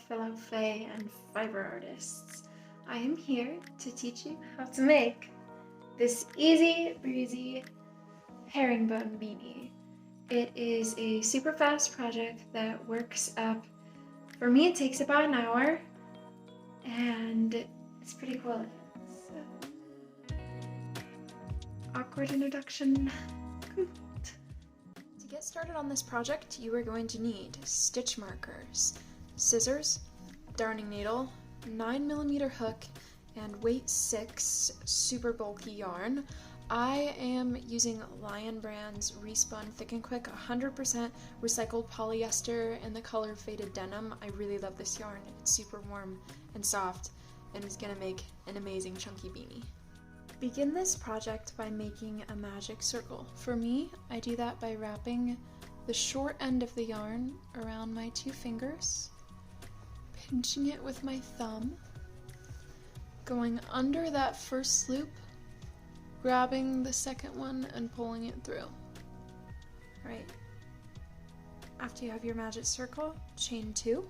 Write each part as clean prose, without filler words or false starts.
fellow Fae and fiber artists. I am here to teach you how to make this easy breezy herringbone beanie. It is a super fast project that works up, for me it takes about an hour, and it's pretty cool. So, awkward introduction. To get started on this project, you are going to need stitch markers, scissors, darning needle, 9mm hook, and weight 6 super bulky yarn. I am using Lion Brand's Re-Spun Thick and Quick 100% recycled polyester in the color Faded Denim. I really love this yarn. It's super warm and soft and is going to make an amazing chunky beanie. Begin this project by making a magic circle. For me, I do that by wrapping the short end of the yarn around my 2 fingers, pinching it with my thumb, going under that first loop, grabbing the second one and pulling it through. Right. After you have your magic circle, chain 2.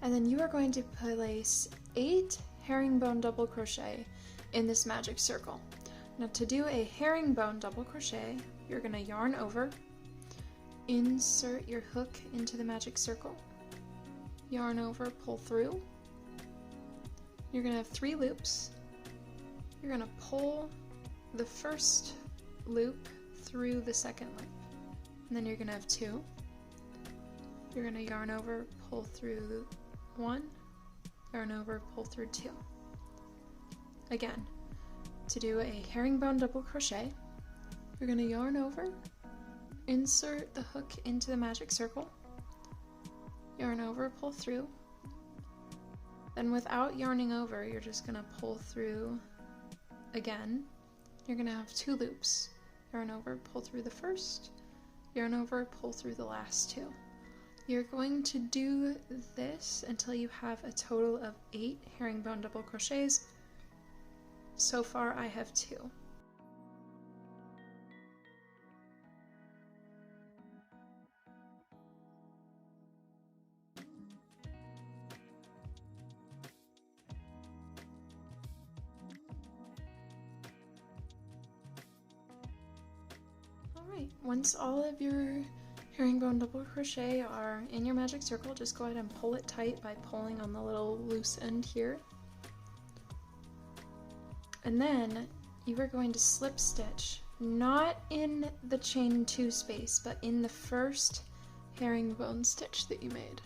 And then you are going to place 8 herringbone double crochet in this magic circle. Now to do a herringbone double crochet, you're going to yarn over, insert your hook into the magic circle, yarn over, pull through. You're going to have 3 loops. You're going to pull the first loop through the second loop, and then you're going to have 2. You're going to yarn over, pull through 1, yarn over, pull through 2. Again, to do a herringbone double crochet, you're going to yarn over, insert the hook into the magic circle, yarn over, pull through. Then without yarning over, you're just going to pull through again. You're going to have 2 loops. Yarn over, pull through the first, yarn over, pull through the last 2. You're going to do this until you have a total of 8 herringbone double crochets. So far I have 2. Alright, once all of your herringbone double crochet are in your magic circle, just go ahead and pull it tight by pulling on the little loose end here. And then you are going to slip stitch, not in the chain 2 space, but in the first herringbone stitch that you made.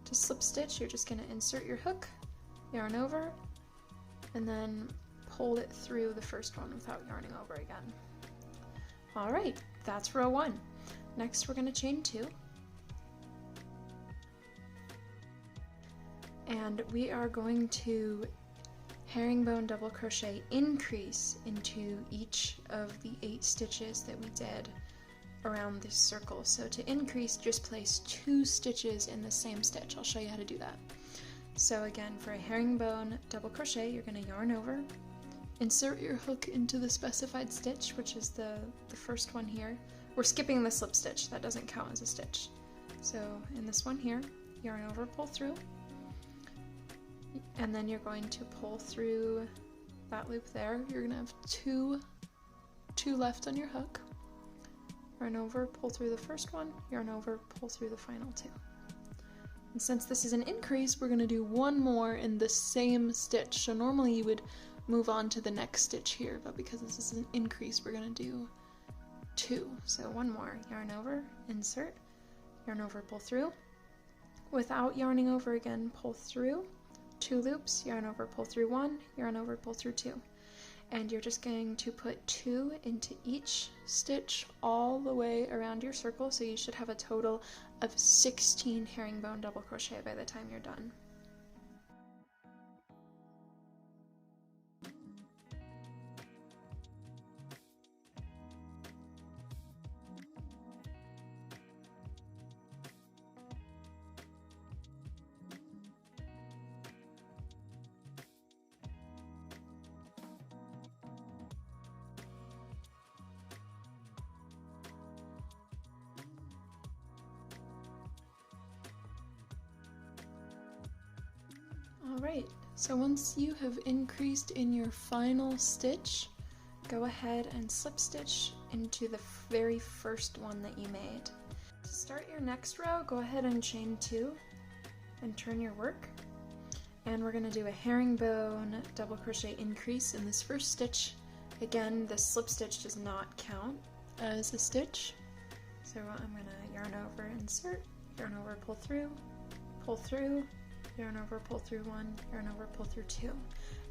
To slip stitch, you're just going to insert your hook, yarn over, and then pull it through the first one without yarning over again. Alright, that's row 1. Next we're going to chain 2. And we are going to herringbone double crochet increase into each of the 8 stitches that we did around this circle. So to increase, just place 2 stitches in the same stitch. I'll show you how to do that. So again, for a herringbone double crochet, you're going to yarn over, insert your hook into the specified stitch, which is the first one here. We're skipping the slip stitch, that doesn't count as a stitch. So in this one here, yarn over, pull through, and then you're going to pull through that loop there. You're going to have two left on your hook. Yarn over, pull through the first one, yarn over, pull through the final 2. And since this is an increase, we're going to do 1 more in the same stitch. So normally you would move on to the next stitch here, but because this is an increase, we're going to do 2. So 1 more, yarn over, insert, yarn over, pull through. Without yarning over again, pull through, 2 loops, yarn over, pull through 1, yarn over, pull through 2. And you're just going to put 2 into each stitch all the way around your circle, so you should have a total of 16 herringbone double crochet by the time you're done. Alright, so once you have increased in your final stitch, go ahead and slip stitch into the very first one that you made. To start your next row, go ahead and chain 2 and turn your work. And we're going to do a herringbone double crochet increase in this first stitch. Again, the slip stitch does not count as a stitch. So I'm going to yarn over, insert, yarn over, pull through, yarn over, pull through 1, yarn over, pull through 2.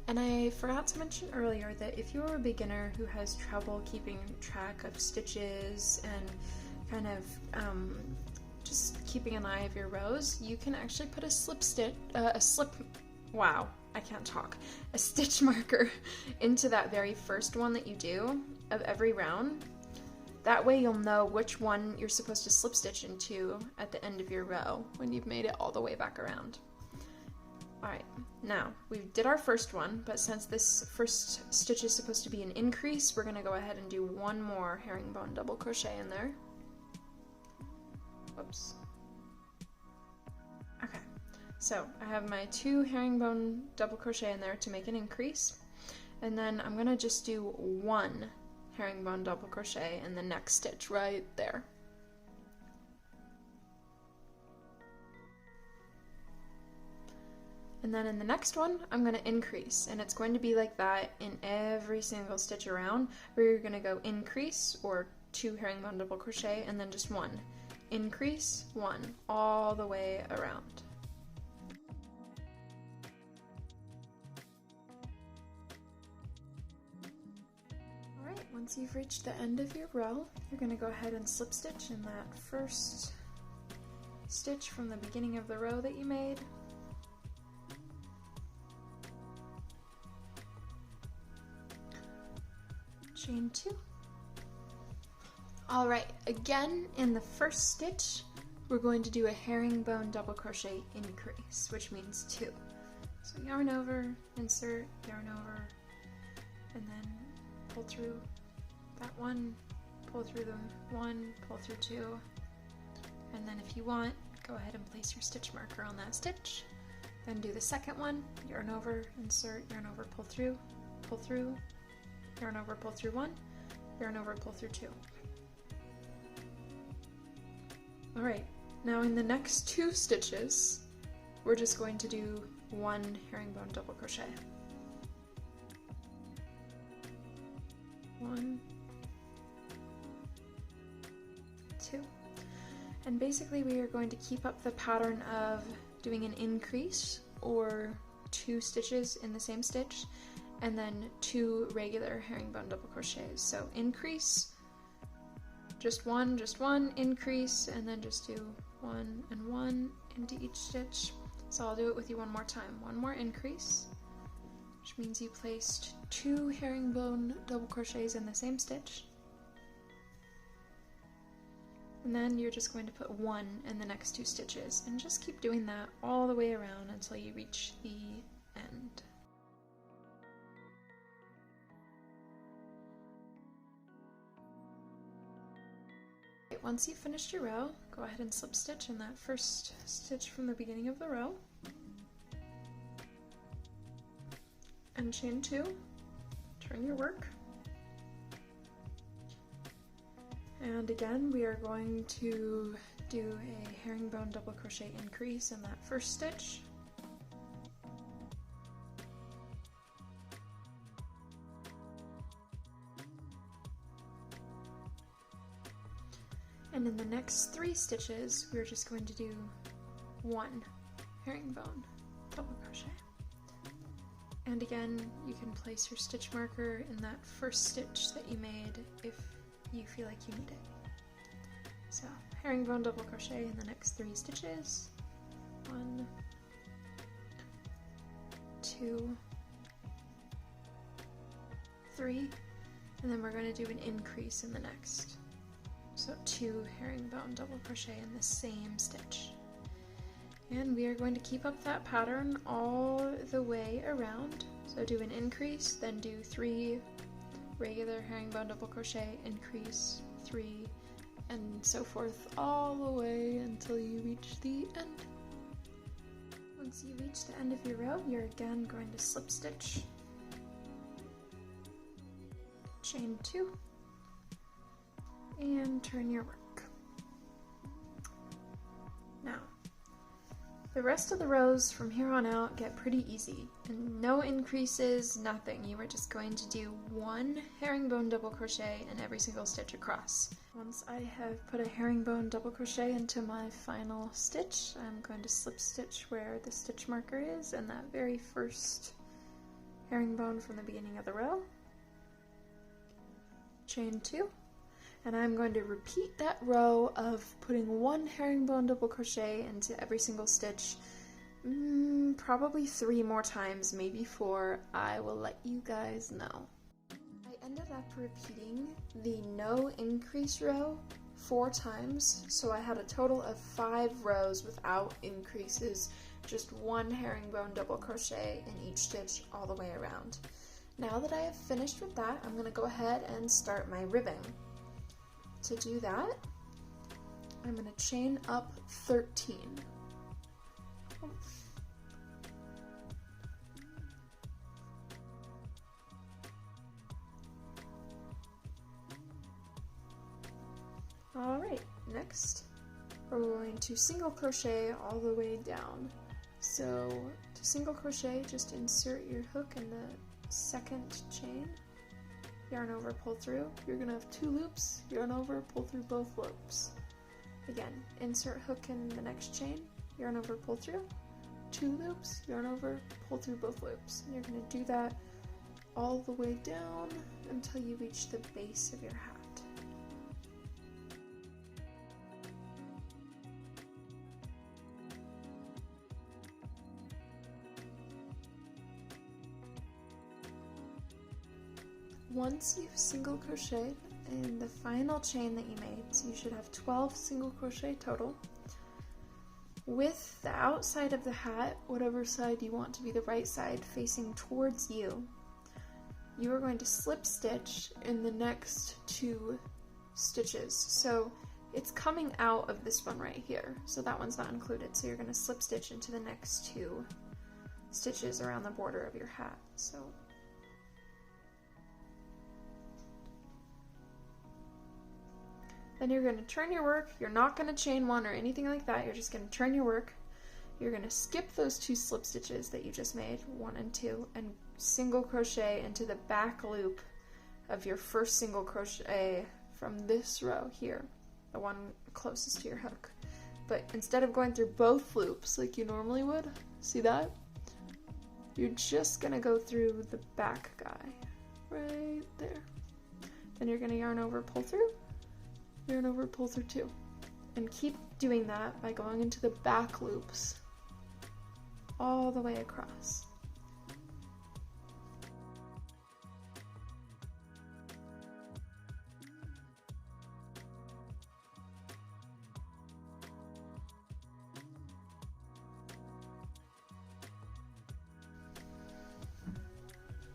And I forgot to mention earlier that if you're a beginner who has trouble keeping track of stitches and kind of just keeping an eye of your rows, you can actually put a stitch marker into that very first one that you do of every round. That way you'll know which one you're supposed to slip stitch into at the end of your row when you've made it all the way back around. Alright, now we did our first one, but since this first stitch is supposed to be an increase, we're going to go ahead and do one more herringbone double crochet in there. Whoops. Okay, so I have my 2 herringbone double crochet in there to make an increase, and then I'm going to just do 1 herringbone double crochet in the next stitch right there. And then in the next one, I'm going to increase, and it's going to be like that in every single stitch around, where you're going to go increase, or 2 herringbone double crochet, and then just 1. Increase, 1, all the way around. Alright, once you've reached the end of your row, you're going to go ahead and slip stitch in that first stitch from the beginning of the row that you made. Chain 2. Alright, again in the first stitch we're going to do a herringbone double crochet increase, which means 2. So yarn over, insert, yarn over, and then pull through that 1, pull through the 1, pull through 2, and then if you want, go ahead and place your stitch marker on that stitch. Then do the second one, yarn over, insert, yarn over, pull through, yarn over, pull through 1, yarn over, pull through 2. Alright, now in the next 2 stitches, we're just going to do 1 herringbone double crochet. 1, 2. And basically we are going to keep up the pattern of doing an increase, or 2 stitches in the same stitch, and then 2 regular herringbone double crochets. So increase, just one, increase, and then just do 1 and 1 into each stitch. So I'll do it with you one more time. 1 more increase, which means you placed 2 herringbone double crochets in the same stitch. And then you're just going to put 1 in the next 2 stitches, and just keep doing that all the way around until you reach the end. Once you've finished your row, go ahead and slip stitch in that first stitch from the beginning of the row, and chain 2, turn your work, and again we are going to do a herringbone double crochet increase in that first stitch, and in the next 3 stitches we're just going to do 1 herringbone double crochet. And again, you can place your stitch marker in that first stitch that you made if you feel like you need it. So herringbone double crochet in the next 3 stitches, 1, 2, 3, and then we're going to do an increase in the next. So 2 herringbone double crochet in the same stitch. And we are going to keep up that pattern all the way around. So do an increase, then do 3 regular herringbone double crochet, increase, 3, and so forth all the way until you reach the end. Once you reach the end of your row, you're again going to slip stitch, chain 2, and turn your work. Now, the rest of the rows from here on out get pretty easy, and no increases, nothing. You are just going to do 1 herringbone double crochet in every single stitch across. Once I have put a herringbone double crochet into my final stitch, I'm going to slip stitch where the stitch marker is in that very first herringbone from the beginning of the row, chain 2, and I'm going to repeat that row of putting 1 herringbone double crochet into every single stitch, probably 3 more times, maybe 4. I will let you guys know. I ended up repeating the no increase row 4 times, so I had a total of 5 rows without increases, just 1 herringbone double crochet in each stitch all the way around. Now that I have finished with that, I'm going to go ahead and start my ribbing. To do that, I'm going to chain up 13. Alright, next we're going to single crochet all the way down. So to single crochet, just insert your hook in the second chain, yarn over, pull through. You're going to have 2 loops, yarn over, pull through both loops. Again, insert hook in the next chain, yarn over, pull through, 2 loops, yarn over, pull through both loops. And you're going to do that all the way down until you reach the base of your hat. Once you've single crocheted in the final chain that you made, so you should have 12 single crochet total, with the outside of the hat, whatever side you want to be the right side, facing towards you, you are going to slip stitch in the next 2 stitches. So it's coming out of this one right here, so that one's not included. So you're going to slip stitch into the next 2 stitches around the border of your hat. So then you're going to turn your work. You're not going to chain 1 or anything like that. You're just going to turn your work. You're going to skip those 2 slip stitches that you just made, 1 and 2, and single crochet into the back loop of your first single crochet from this row here, the one closest to your hook. But instead of going through both loops like you normally would, see that? You're just going to go through the back guy right there. Then you're going to yarn over, pull through, yarn over, pull through 2, and keep doing that by going into the back loops all the way across.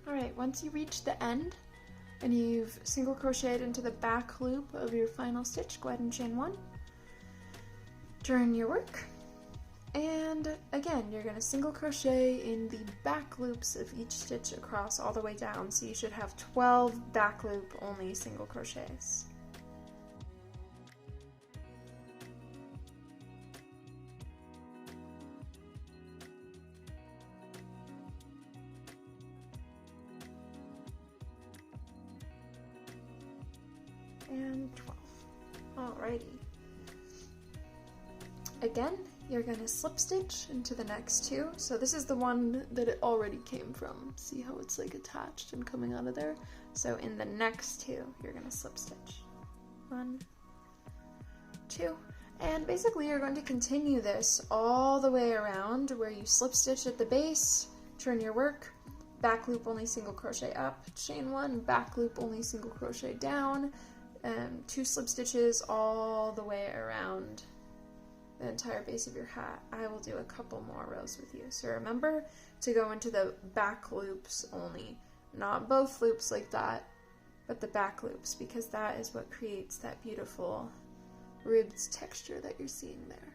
Alright, once you reach the end and you've single crocheted into the back loop of your final stitch, go ahead and chain 1, turn your work, and again you're going to single crochet in the back loops of each stitch across all the way down, so you should have 12 back loop only single crochets. And 12. Alrighty. Again, you're going to slip stitch into the next 2. So this is the one that it already came from. See how it's like attached and coming out of there? So in the next 2, you're going to slip stitch. 1, 2. And basically you're going to continue this all the way around where you slip stitch at the base, turn your work, back loop only single crochet up, chain 1, back loop only single crochet down, 2 slip stitches all the way around the entire base of your hat. I will do a couple more rows with you. So remember to go into the back loops only, not both loops like that, but the back loops, because that is what creates that beautiful ribbed texture that you're seeing there.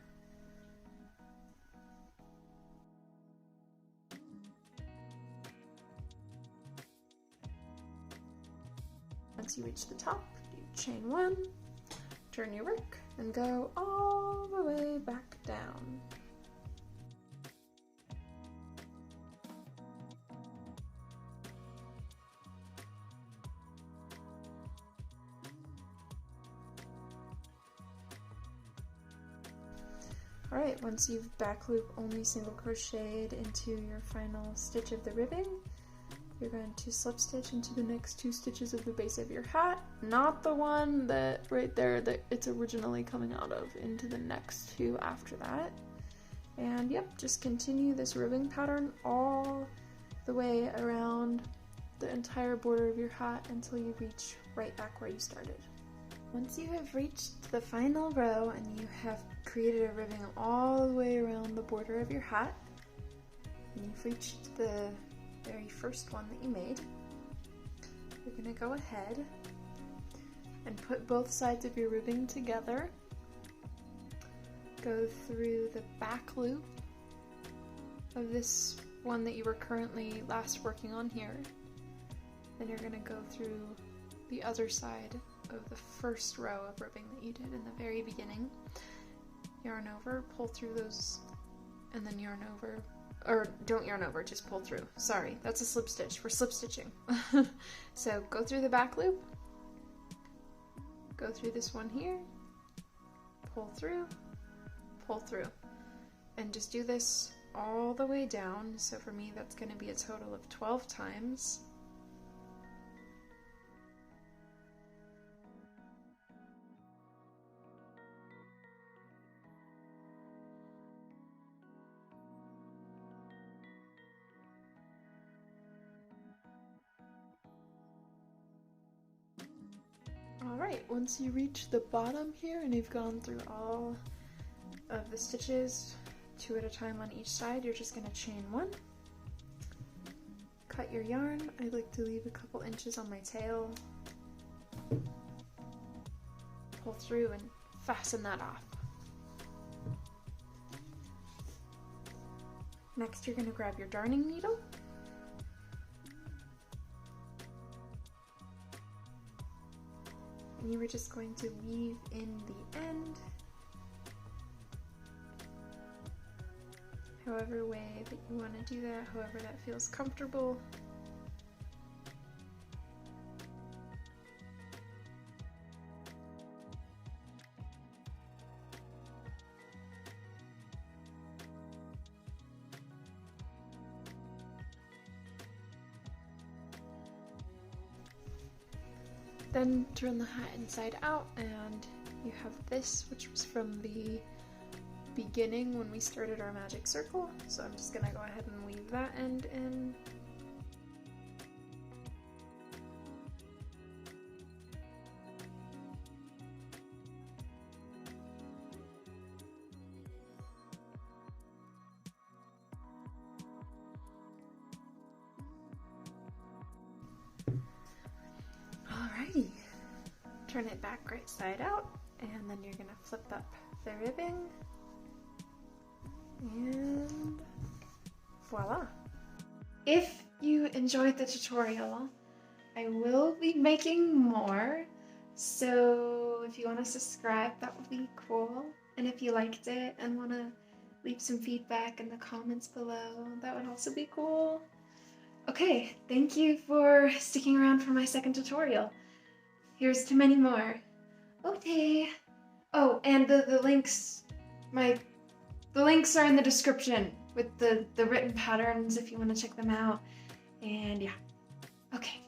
Once you reach the top, you chain 1, turn your work, and go all the way back down. Alright, once you've back loop only single crocheted into your final stitch of the ribbing, you're going to slip stitch into the next 2 stitches of the base of your hat, not the one that right there that it's originally coming out of, into the next 2 after that. And yep, just continue this ribbing pattern all the way around the entire border of your hat until you reach right back where you started. Once you have reached the final row and you have created a ribbing all the way around the border of your hat, and you've reached the very first one that you made, you're going to go ahead and put both sides of your ribbing together, go through the back loop of this one that you were currently last working on here, then you're going to go through the other side of the first row of ribbing that you did in the very beginning, yarn over, pull through those, and then yarn over, or don't yarn over, just pull through. Sorry, that's a slip stitch. We're slip stitching. So go through the back loop, go through this one here, pull through, and just do this all the way down. So for me, that's going to be a total of 12 times. Alright, once you reach the bottom here and you've gone through all of the stitches 2 at a time on each side, you're just going to chain 1, cut your yarn. I like to leave a couple inches on my tail, pull through and fasten that off. Next you're going to grab your darning needle, and you were just going to weave in the end, however way that you want to do that, however that feels comfortable. Then turn the hat inside out and you have this, which was from the beginning when we started our magic circle. So I'm just gonna go ahead and weave that end in. Alrighty, turn it back right side out, and then you're gonna flip up the ribbing, and voila! If you enjoyed the tutorial, I will be making more, so if you want to subscribe, that would be cool. And if you liked it and want to leave some feedback in the comments below, that would also be cool. Okay, thank you for sticking around for my second tutorial. Here's to many more. Okay. Oh, and the links, the links are in the description with the written patterns if you want to check them out. And yeah. Okay.